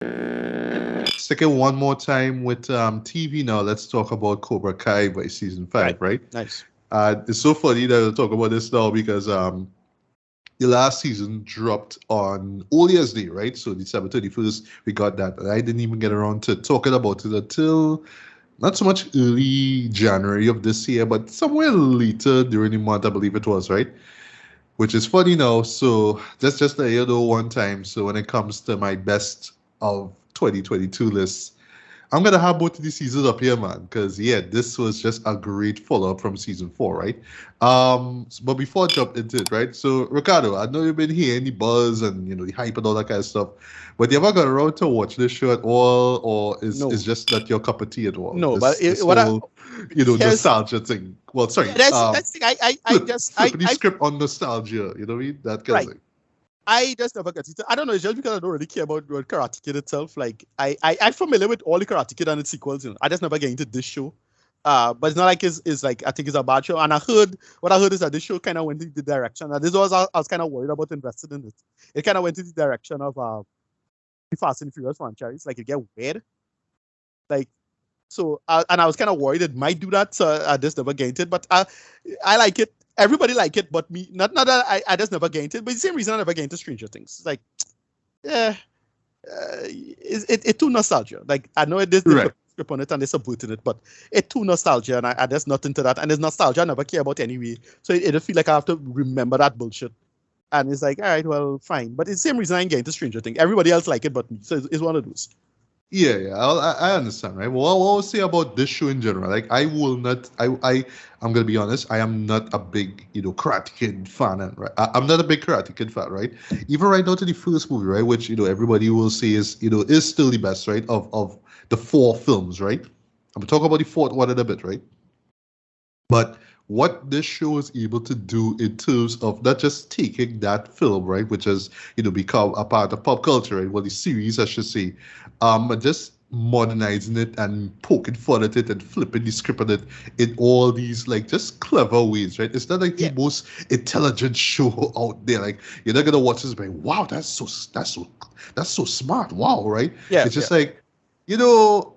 Stick it one more time with TV now. Let's talk about Cobra Kai by season Right. 5, right? Nice. It's so funny that I talk about this now because the last season dropped on All Year's Day, right? So December 31st, we got that. And I didn't even get around to talking about it until not so much early January of this year, but somewhere later during the month, I believe it was, right? Which is funny now. So just let you know one time. So when it comes to my best of 2022 list, I'm gonna have both of these seasons up here, man. Because yeah, this was just a great follow-up from season 4, right? But before I jump into it, right? So Ricardo, I know you've been hearing the buzz and the hype and all that kind of stuff, but you ever got around to watch this show at all, or is No, just not your cup of tea at all? no. But This what I whole here's nostalgia thing. Well, sorry, yeah, that's the thing. flipping the script on nostalgia. You know what I mean? That kind of Right. thing. I just never got it. I don't know. It's just because I don't really care about Karate Kid itself. Like I'm familiar with all the Karate Kid and its sequels. I just never get into this show. But it's not like it's like I think it's a bad show. And what I heard is that this show kind of went in the direction. And this was I was kind of worried about investing in it. It kind of went in the direction of the Fast and Furious franchise. Like it get weird. Like so, and I was kind of worried it might do that. So I just never get into it. But I like it. Everybody like it, but me. Not that I just never get into it. But the same reason I never get into Stranger Things. It's like, yeah, it too nostalgia. Like I know they Right. put script on it and they subverting it, but it too nostalgia, and I just not into that. And it's nostalgia I never care about anyway. So it feel like I have to remember that bullshit. And it's like, all right, well, fine. But it's the same reason I ain't getting into Stranger Things. Everybody else like it, but me. So it's one of those. Yeah, I understand, right? Well, what I'll say about this show in general, like I will not, I'm gonna be honest, I am not a big, Karate Kid fan, and right, I'm not a big Karate Kid fan, right? Even right now to the first movie, right, which everybody will say is still the best, right, of the 4 films, right? I'm gonna talk about the fourth one in a bit, right? But what this show is able to do in terms of not just taking that film, right, which has become a part of pop culture, right? Well, the series, I should say, but just modernizing it and poking fun at it and flipping the script on it in all these like just clever ways, right? It's not like the Yeah, most intelligent show out there. Like you're not gonna watch this and be like, wow, that's so smart, wow, right? yeah, It's yeah. just like, you know,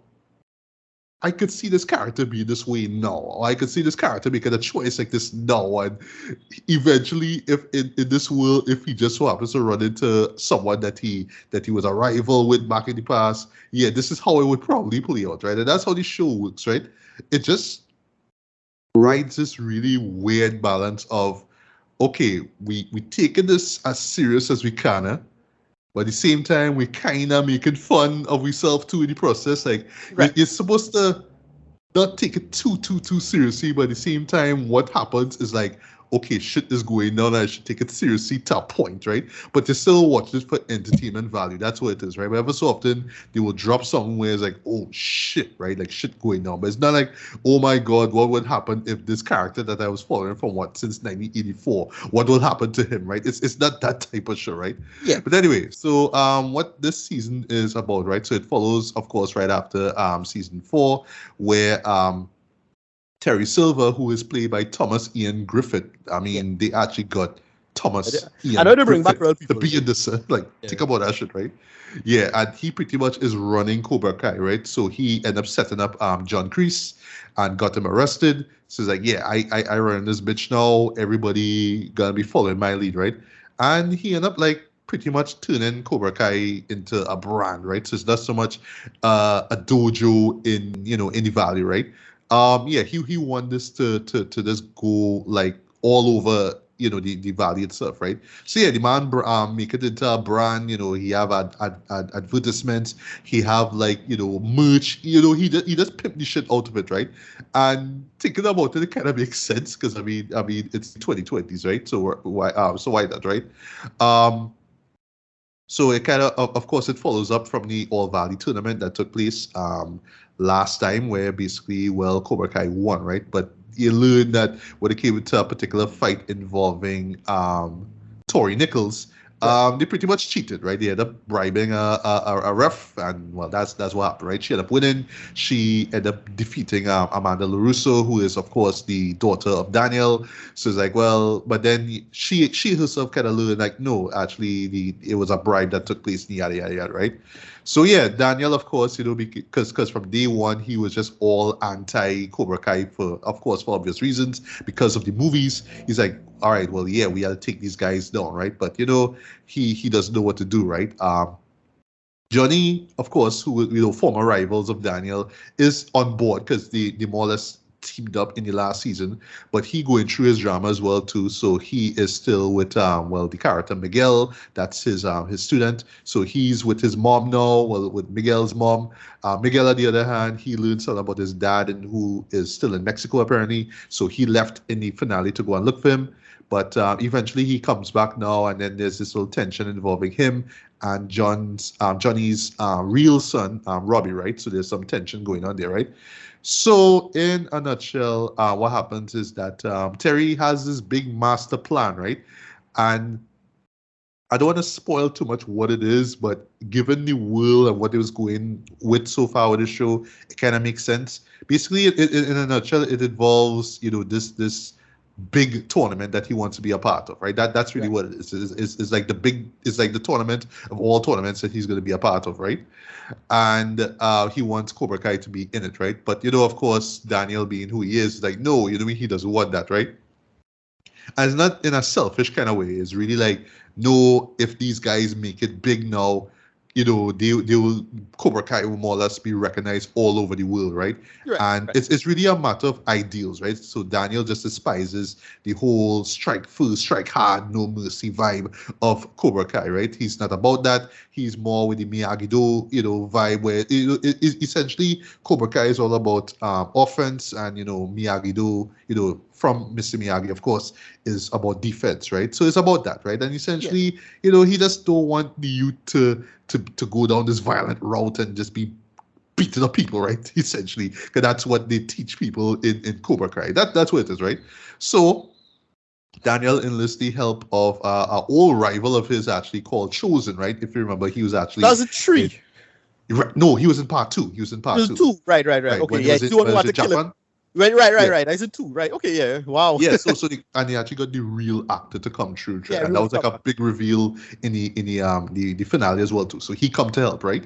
I could see this character be this way now. Or I could see this character making a choice like this now. And eventually, if in this world, if he just so happens to run into someone that he was a rival with back in the past, yeah, this is how it would probably play out, right? And that's how the show works, right? It just rides this really weird balance of okay, we taking this as serious as we can, but at the same time, we kind of making fun of ourselves too in the process. Like Right. you're supposed to not take it too seriously, but at the same time, what happens is like, okay, shit is going on. I should take it seriously to a point, right? But they still watch this for entertainment value. That's what it is, right? But ever so often, they will drop something where it's like, oh shit, right? Like shit going on. But it's not like, oh my god, what would happen if this character that I was following from since 1984, what will happen to him, right? It's not that type of show, right? Yeah. But anyway, so what this season is about, right? So it follows, of course, right after season 4, where Terry Silver, who is played by Thomas Ian Griffith. I Yeah. mean, they actually got Thomas I know Ian they bring back real Griffith to people. be in this. Like, Yeah. think about that shit, right? Yeah, and he pretty much is running Cobra Kai, right? So he ended up setting up John Kreese and got him arrested. So he's like, yeah, I run this bitch now. Everybody gonna be following my lead, right? And he ended up like pretty much turning Cobra Kai into a brand, right? So it's not so much a dojo in the valley, right? Yeah, he want this to just go like all over the valley itself, right? So yeah, the man make it into a brand. He have advertisements. He have like merch. He just pimp the shit out of it, right? And thinking about it, it kind of makes sense because I mean it's the 2020s, right? So why not, right? Um, so it kind of course, it follows up from the All Valley tournament that took place last time, where basically, well, Cobra Kai won, right? But you learn that when it came to a particular fight involving Tori Nichols, Right. They pretty much cheated, right? They ended up bribing a ref, and well, that's what happened, right? She ended up winning. She ended up defeating Amanda LaRusso, who is of course the daughter of Daniel. So it's like, well, but then she herself kind of learned like, no, actually, it was a bribe that took place, yada yada yada, right? So yeah, Daniel, of course, because from day one he was just all anti Cobra Kai for, of course, for obvious reasons because of the movies. He's like, all right, well, yeah, we got to take these guys down, right? But he doesn't know what to do, right? Johnny, of course, who former rivals of Daniel, is on board because they more or less teamed up in the last season. But he going through his drama as well too. So he is still with the character Miguel. That's his student. So he's with his mom now. Well, with Miguel's mom. Miguel, on the other hand, he learned something about his dad and who is still in Mexico apparently. So he left in the finale to go and look for him. But eventually he comes back now, and then there's this little tension involving him and Johnny's real son, Robbie, right? So there's some tension going on there, right? So in a nutshell, what happens is that Terry has this big master plan, right? And I don't want to spoil too much what it is, but given the world and what it was going with so far with the show, it kind of makes sense. Basically, in a nutshell, it involves this big tournament that he wants to be a part of, right? That's really what it is. It's like the tournament of all tournaments that he's going to be a part of, right? And he wants Cobra Kai to be in it, right? But of course, Daniel being who he is like, no, he doesn't want that, right? And it's not in a selfish kind of way. It's really like, no, if these guys make it big now, they will Cobra Kai will more or less be recognized all over the world, right? And it's really a matter of ideals, right? So Daniel just despises the whole strike first, strike hard, no mercy vibe of Cobra Kai, right? He's not about that. He's more with the Miyagi-Do, vibe where essentially Cobra Kai is all about offense, and Miyagi-Do, from Mr. Miyagi, of course, is about defense, right? So it's about that, right? And essentially, he just don't want the youth to go down this violent route and just be beating up people, right? Essentially, because that's what they teach people in Cobra Kai. That's what it is, right? So Daniel enlists the help of an old rival of his, actually called Chosen, right? If you remember, he was actually that was a tree. No, he was in part two. He was in part two. Right. Okay, yeah. He don't want to kill him. Right. I said two. Right. Okay. Yeah. Wow. Yeah. So and they actually got the real actor to come through, right? And that was like a big reveal in the finale as well too. So he come to help, right?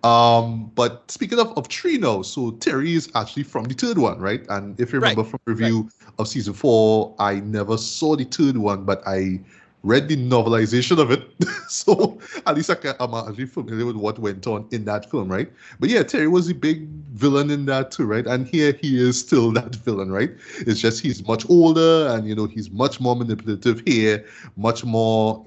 But speaking of three now, so Terry is actually from the third one, right? And if you remember from review of season 4, I never saw the third one, but I read the novelization of it. So at least I'm actually familiar with what went on in that film, right? But yeah, Terry was the big villain in that too, right? And here he is still that villain, right? It's just he's much older, and he's much more manipulative here, much more,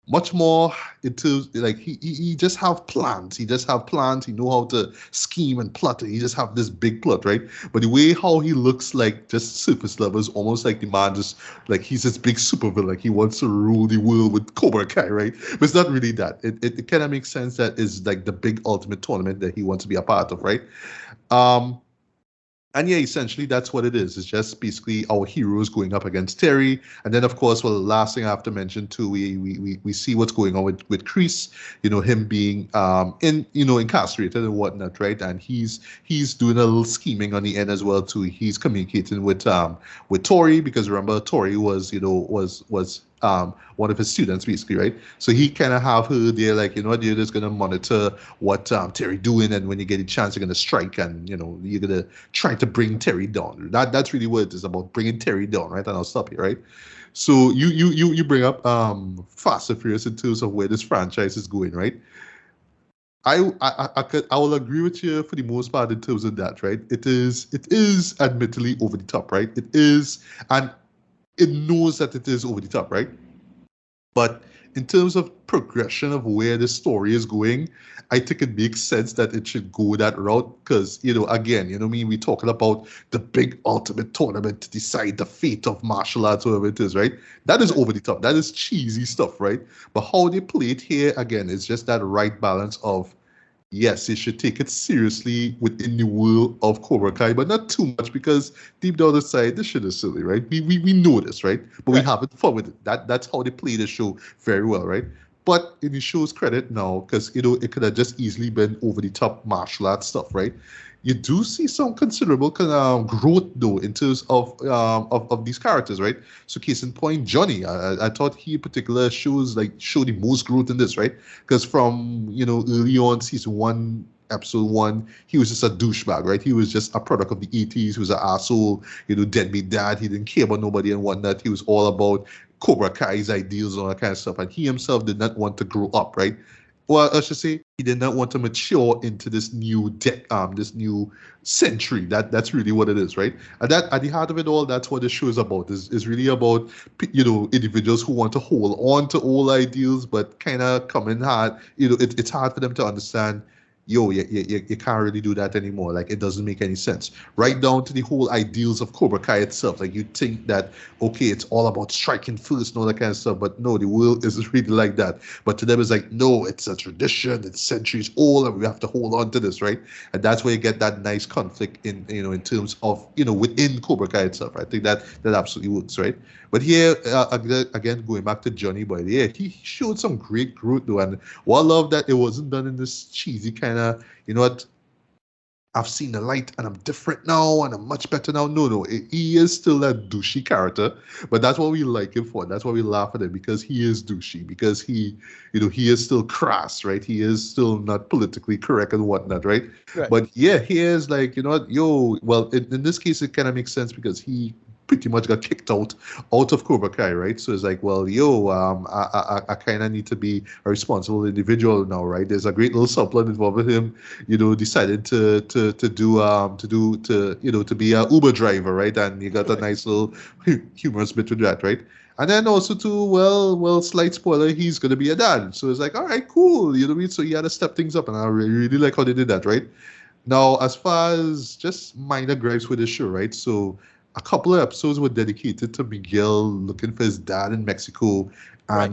much more into, like, he just have plans. He just have plans. He know how to scheme and plot. He just have this big plot, right? But the way how he looks, like, just surface level, is almost like the man just, like, he's this big super villain. Like, he wants to rule the world with Cobra Kai, right? But it's not really that. It kind of makes sense that is like the big ultimate tournament that he wants to be a part of, right? And yeah, essentially that's what it is. It's just basically our heroes going up against Terry. And then, of course, well, the last thing I have to mention too, we see what's going on with Chris, him being incarcerated and whatnot, right? And he's doing a little scheming on the end as well too. He's communicating with Tori, because remember, Tori was one of his students, basically, right? So he kind of have her there, like, you're just gonna monitor what Terry doing, and when you get a chance, you're gonna strike, and you're gonna try to bring Terry down. That's really what it is about, bringing Terry down, right? And I'll stop here, right? So you bring up Fast and Furious in terms of where this franchise is going, right? I will agree with you for the most part in terms of that, right? It is admittedly over the top, right? It is, and it knows that it is over the top, right? But in terms of progression of where the story is going, I think it makes sense that it should go that route, because, again, we're talking about the big ultimate tournament to decide the fate of martial arts, whatever it is, right? That is over the top. That is cheesy stuff, right? But how they play it here, again, is just that right balance of yes, you should take it seriously within the world of Cobra Kai, but not too much because deep down inside, this shit is silly, right? We know this, right? But we Right. have fun with it. That's how they play the show very well, right? But in the show's credit now, because it could have just easily been over the top martial arts stuff, right? You do see some considerable kind of growth though in terms of these characters, right? So case in point, Johnny, I thought he in particular show the most growth in this, right? Because from early on season one, episode one, he was just a douchebag, right? He was just a product of the 80s. He was an asshole, deadbeat dad. He didn't care about nobody and whatnot. He was all about Cobra Kai's ideals and all that kind of stuff. And he himself did not want to grow up, right? Well, I should say he did not want to mature into this new century. That's really what it is, right? And that at the heart of it all, that's what the show is about. Is really about individuals who want to hold on to old ideals, but kind of come in hard. It's hard for them to understand. Yo, you can't really do that anymore. Like, it doesn't make any sense. Right down to the whole ideals of Cobra Kai itself. Like, you think that, okay, it's all about striking first and all that kind of stuff, but no, the world isn't really like that. But to them, it's like, no, it's a tradition, it's centuries old, and we have to hold on to this, right? And that's where you get that nice conflict in terms of, within Cobra Kai itself. I think that absolutely works, right? But here, again, going back to Johnny Boy, yeah, he showed some great growth, though. And I love that it wasn't done in this cheesy kind of, you know what, I've seen the light and I'm different now and I'm much better now. No, he is still that douchey character, but that's what we like him for. That's why we laugh at him, because he is douchey, because he is still crass, right? He is still not politically correct and whatnot, right? Right. But yeah, he is like, what, well, in this case, it kind of makes sense because he pretty much got kicked out of Cobra Kai, right? So it's like, well, I kind of need to be a responsible individual now, right? There's a great little subplot involved with him, decided to be a Uber driver, right? And you got a Right. nice little humorous bit with that, right? And then also too, well, slight spoiler, he's gonna be a dad. So it's like, all right, cool, you know what I mean? So he had to step things up, and I really like how they did that, right? Now, as far as just minor gripes with the show, right? So a couple of episodes were dedicated to Miguel looking for his dad in Mexico, Right.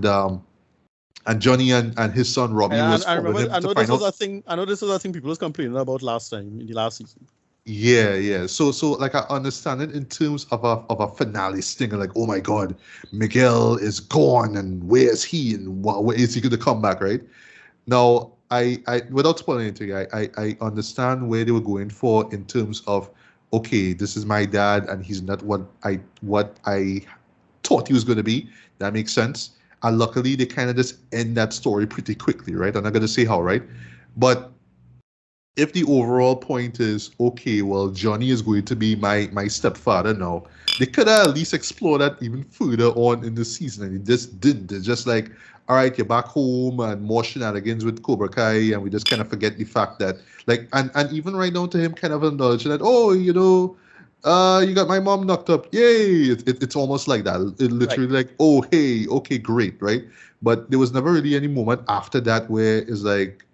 and Johnny and his son Robbie And was I following remember, him to find this was out. a thing. I know this was a thing people was complaining about last time in the last season. Yeah. So like I understand it in terms of a finale stinger, like, oh my God, Miguel is gone, and where is he, and where is he going to come back, right? Now, I without spoiling anything, I understand where they were going for in terms of, okay, this is my dad, and he's not what I thought he was going to be. That makes sense. And luckily, they kind of just end that story pretty quickly, right? I'm not going to say how, right? But if the overall point is, okay, well, Johnny is going to be my stepfather now, they could have at least explored that even further on in the season, and they just didn't. They're just like, all right, you're back home, and more shenanigans with Cobra Kai, and we just kind of forget the fact that, like, and even right down to him kind of acknowledging that, oh, you got my mom knocked up, yay! It's almost like that. It Right. literally like, oh, hey, okay, great, right? But there was never really any moment after that where it's like,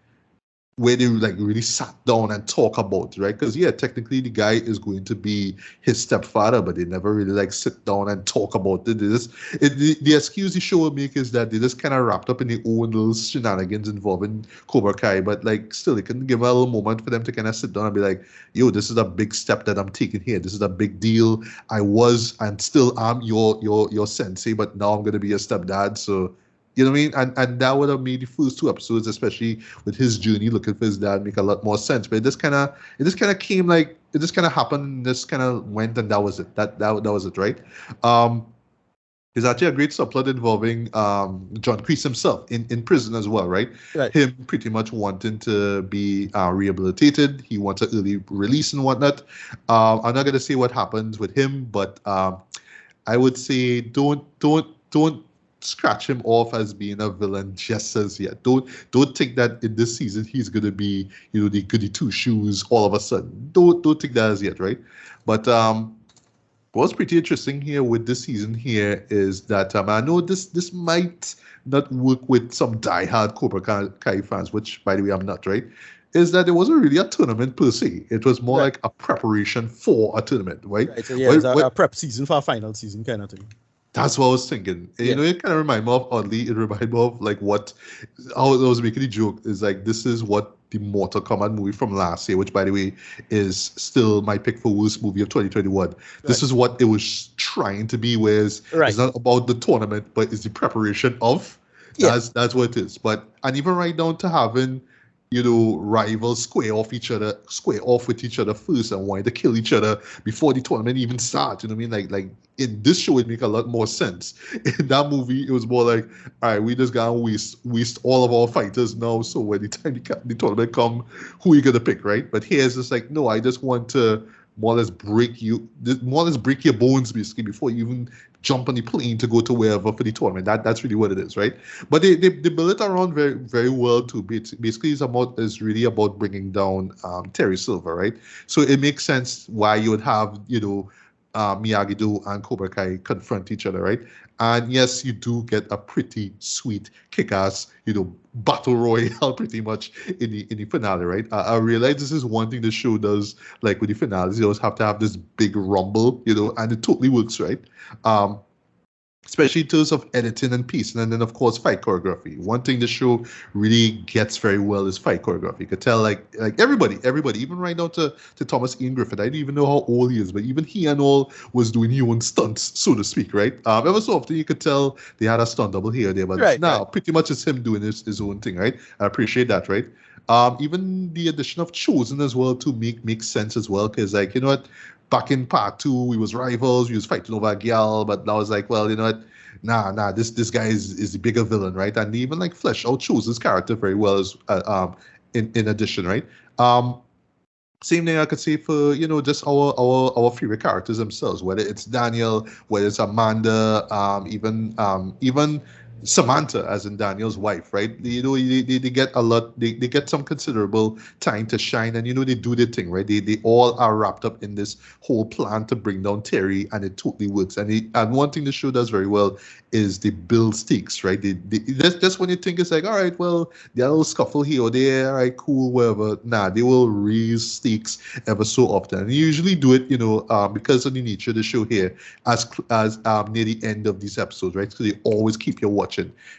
where they like really sat down and talk about it, right? Because yeah, technically the guy is going to be his stepfather, but they never really like sit down and talk about it. The excuse the show will make is that they just kind of wrapped up in their own little shenanigans involving Cobra Kai, but like still, it can give a little moment for them to kind of sit down and be like, yo, this is a big step that I'm taking here. This is a big deal. I was and still am your sensei, but now I'm gonna be your stepdad. So you know what I mean? And that would have made the first two episodes, especially with his journey looking for his dad, make a lot more sense. But it just kind of came like it just kind of happened, just kind of went, and that was it. That was it, right? Um, there's actually a great subplot involving John Kreese himself in prison as well, right? Right. Him pretty much wanting to be rehabilitated. He wants an early release and whatnot. I'm not gonna say what happens with him, but I would say don't scratch him off as being a villain just as yet. Don't think that in this season he's gonna be the goody two shoes all of a sudden. Don't think that as yet, right? But what's pretty interesting here with this season here is that I know this might not work with some diehard Cobra Kai fans, which by the way I'm not, right? Is that it wasn't really a tournament per se. It was more Right. like a preparation for a tournament, right? Right. So yeah, Well, it's a prep season for a final season kind of thing. That's what I was thinking. Yeah. It kind of remind me of, oddly, it remind me of like what I was making the joke is like this is what the Mortal Kombat movie from last year, which by the way is still my pick for worst movie of 2021. Right. This is what it was trying to be, whereas it's Right. not about the tournament, but it's the preparation of. Yeah. That's what it is. But and even right down to having rivals square off with each other first and wanting to kill each other before the tournament even starts. You know what I mean? Like in this show, it make a lot more sense. In that movie, it was more like, all right, we just gotta waste all of our fighters now. So when the time the tournament come, who are you gonna pick, right? But here it's just like, no, I just want to more or less break your bones basically before you even jump on the plane to go to wherever for the tournament. That's really what it is, right? But they build it around very very well too. Basically, it's really about bringing down Terry Silver, right? So it makes sense why you would have Miyagi-Do and Cobra Kai confront each other, right? And yes, you do get a pretty sweet, kick-ass, battle royale pretty much in the finale, right? I realize this is one thing the show does, like with the finales, you always have to have this big rumble, and it totally works, right? Um, Especially in terms of editing and pacing, and then of course fight choreography. One thing the show really gets very well is fight choreography. You could tell like everybody, even right down to Thomas Ian Griffith. I didn't even know how old he is, but even he and all was doing his own stunts, so to speak, right? Ever so often you could tell they had a stunt double here or there, but Right. now Right. pretty much it's him doing his own thing, right? I appreciate that, right? Even the addition of Chosen as well to make sense as well, because like you know what, back in part two we was rivals, we was fighting over a gal, but now it's like, well, you know what, nah, this guy is the bigger villain, right? And they even like flesh out Chosen's character very well as in addition, right? Um, Same thing I could say for just our favorite characters themselves, whether it's Daniel, whether it's Amanda, even Samantha, as in Daniel's wife, right? They get a lot, they get some considerable time to shine, and they do their thing, right? They all are wrapped up in this whole plan to bring down Terry, and it totally works. And one thing the show does very well is they build stakes, right? That's when you think it's like, all right, well, they a little scuffle here or there, all right, cool, whatever. Nah, they will raise stakes ever so often. And they usually do it, because of the nature of the show here, as near the end of these episodes, right? So they always keep you watching.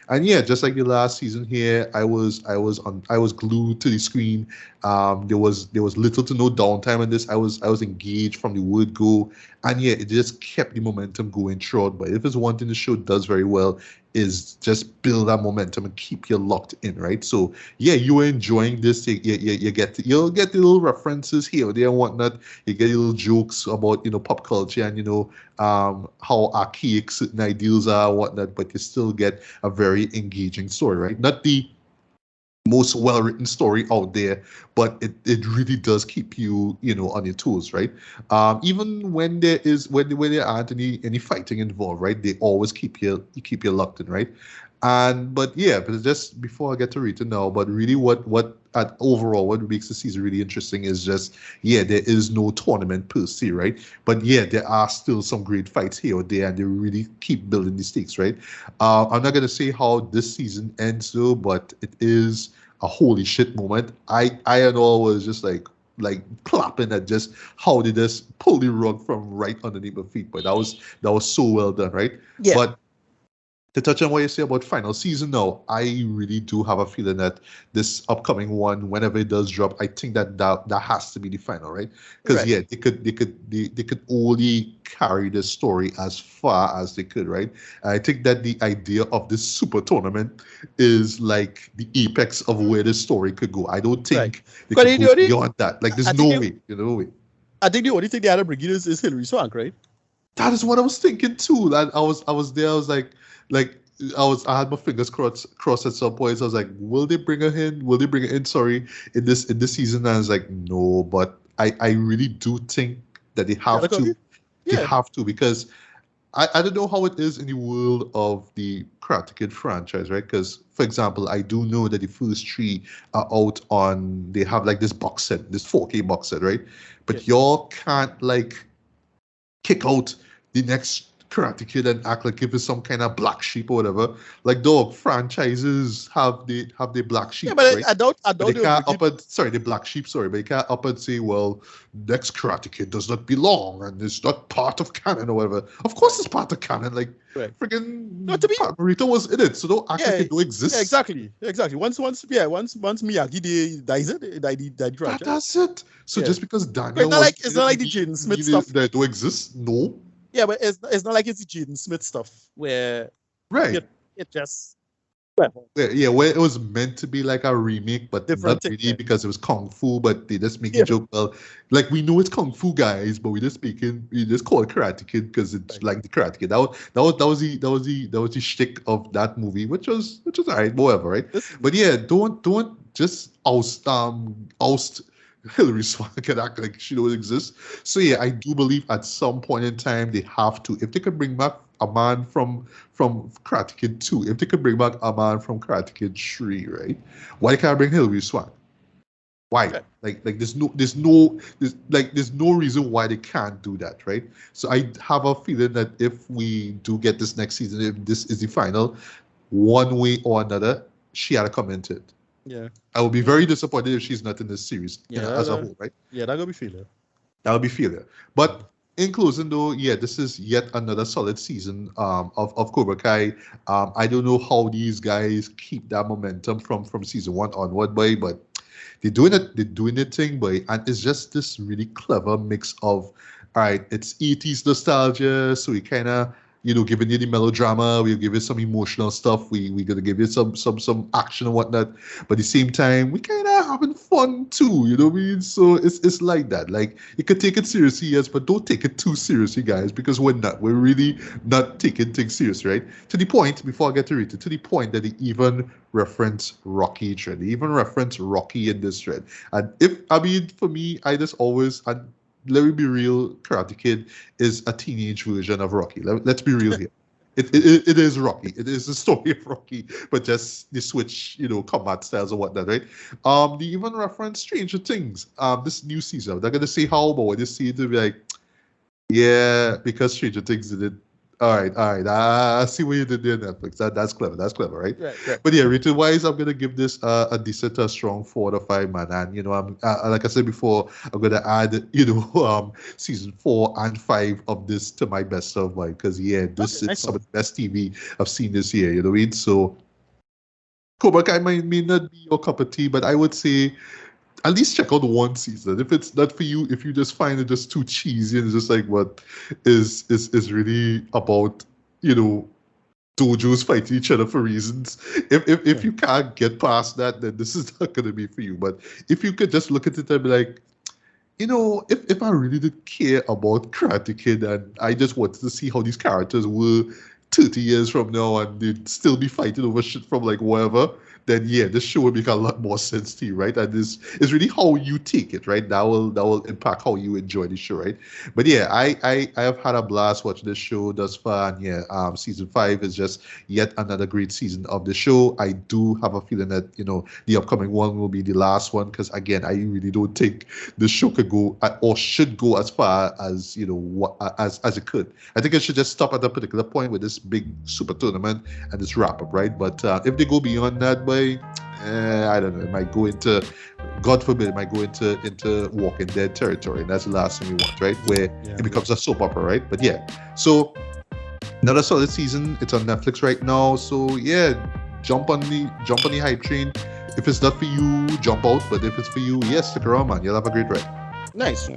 And yeah, just like the last season here, I was glued to the screen. There was little to no downtime in this. I was engaged from the word go, and yeah, it just kept the momentum going throughout. But if it's one thing the show does very well, is just build that momentum and keep you locked in, right? So yeah, you are enjoying this. You'll get the little references here or there and whatnot. You get little jokes about pop culture and how archaic certain ideals are and whatnot, but you still get a very engaging story, right? Not the most well-written story out there, but it really does keep you on your toes, right? Even when there aren't any fighting involved, right? They always keep you locked in, right? But yeah, but just before I get to read it now, but really overall what makes the season really interesting is just, yeah, there is no tournament per se, right? But yeah, there are still some great fights here or there, and they really keep building the stakes, right? I'm not gonna say how this season ends though, but it is a holy shit moment. I and all was just like clapping at just how they just pull the rug from right underneath my feet. But that was so well done, right? Yeah. But to touch on what you say about final season now, I really do have a feeling that this upcoming one, whenever it does drop, I think that has to be the final, right? Because Right. yeah, they could only carry the story as far as they could, right? And I think that the idea of this super tournament is like the apex of where the story could go. I don't Right. think they Because could go beyond that. Like, I there's think no way, no way. I think the only thing they had to bring in is Hillary Swank, right? That is what I was thinking too. That I was there. I was like I had my fingers crossed at some points. I was like, will they bring her in? Will they bring her in? Sorry, in this season. And I was like, no. But I really do think that they have to. They Yeah. have to, because I don't know how it is in the world of the Karate Kid franchise, right? Because, for example, I do know that the first three are out on. They have like this box set, this 4K box set, right? Yeah. But y'all can't like kick out the next Karate Kid and act like if it's some kind of black sheep or whatever. Like dog franchises have the black sheep, Yeah, but right? I doubt But they they'll can't bring up and sorry, the black sheep, sorry, but they can't up and say, well, next Karate Kid does not belong and it's not part of canon or whatever. Of course it's part of canon. Like Right. friggin' No, to be- Pat Morita was in it, so don't act like it don't exist. Yeah, exactly. Once Miyagi dies, died right. That's it. So Yeah. just because But Daniel it's not like the Jaden Smith stuff. that don't exist, no. Yeah, but it's not like it's the Jaden Smith stuff where Right. it just Yeah, where it was meant to be like a remake, but Different not thing, really yeah. because it was kung fu. But they just make Yeah. a joke. Well, like we know it's kung fu guys, but we just call it Karate Kid because it's Right. like the Karate Kid. That was the shtick of that movie, which was alright, whatever, right? But yeah, don't just oust Hillary Swank and act like she don't exist. So yeah, I do believe at some point in time they have to, if they could bring back a man from Karate Kid 2, if they could bring back a man from Karate Kid 3, right? Why can't I bring Hillary Swank? Why? Okay. Like there's no reason why they can't do that, right? So I have a feeling that if we do get this next season, if this is the final, one way or another, she had to come into it. Yeah. I will be very disappointed if she's not in this series as a whole, right? Yeah, that gonna be failure. That would be failure. But in closing, though, yeah, this is yet another solid season of Cobra Kai. I don't know how these guys keep that momentum from season 1 onward, boy, but they're doing their thing, boy, and it's just this really clever mix of, all right, it's 80s nostalgia, so we kind of, giving you the melodrama, we'll give you some emotional stuff, we're gonna give you some action and whatnot, but at the same time, we kind of having fun too, you know what I mean? So it's like that. Like, you could take it seriously, yes, but don't take it too seriously, guys, because we're really not taking things seriously, right? To the point, before I get to read it, to the point that they even reference Rocky thread. They even reference Rocky in this thread. And for me, I just always, and let me be real, Karate Kid is a teenage version of Rocky. Let's be real here. It is Rocky. It is the story of Rocky, but just the switch, combat styles or whatnot, right? They even reference Stranger Things. This new season. They're gonna say how, but when they see it, they'll be like, yeah, because Stranger Things did it. All right. I see what you did there, Netflix. That's clever, right? Right. But yeah, rating wise, I'm gonna give this a decent, strong 4 out of 5, man. And I'm like I said before, I'm gonna add season 4 and 5 of this to my best of, mine, because yeah, this is some of the best TV I've seen this year. You know what I mean? So Cobra Kai may not be your cup of tea, but I would say at least check out one season. If it's not for you, if you just find it just too cheesy and it's just like what is really about, dojos fighting each other for reasons. If you can't get past that, then this is not gonna be for you. But if you could just look at it and be like, if I really did care about Karate Kid and I just wanted to see how these characters were 30 years from now and they'd still be fighting over shit from like wherever, then yeah, this show will make a lot more sense to you, right? And this is really how you take it, right? That will impact how you enjoy the show, right? But yeah, I have had a blast watching this show thus far, and yeah, season 5 is just yet another great season of the show. I do have a feeling that the upcoming one will be the last one, because again, I really don't think the show could go or should go as far as as it could. I think it should just stop at a particular point with this big super tournament and this wrap up, right? But if they go beyond that, I don't know. It might go into, God forbid, it might go into Walking Dead territory, and that's the last thing we want, right? Where it becomes a soap opera, right? But yeah, so another solid season. It's on Netflix right now, so yeah, jump on the hype train. If it's not for you, jump out. But if it's for you, yes, stick around, man. You'll have a great ride. Nice.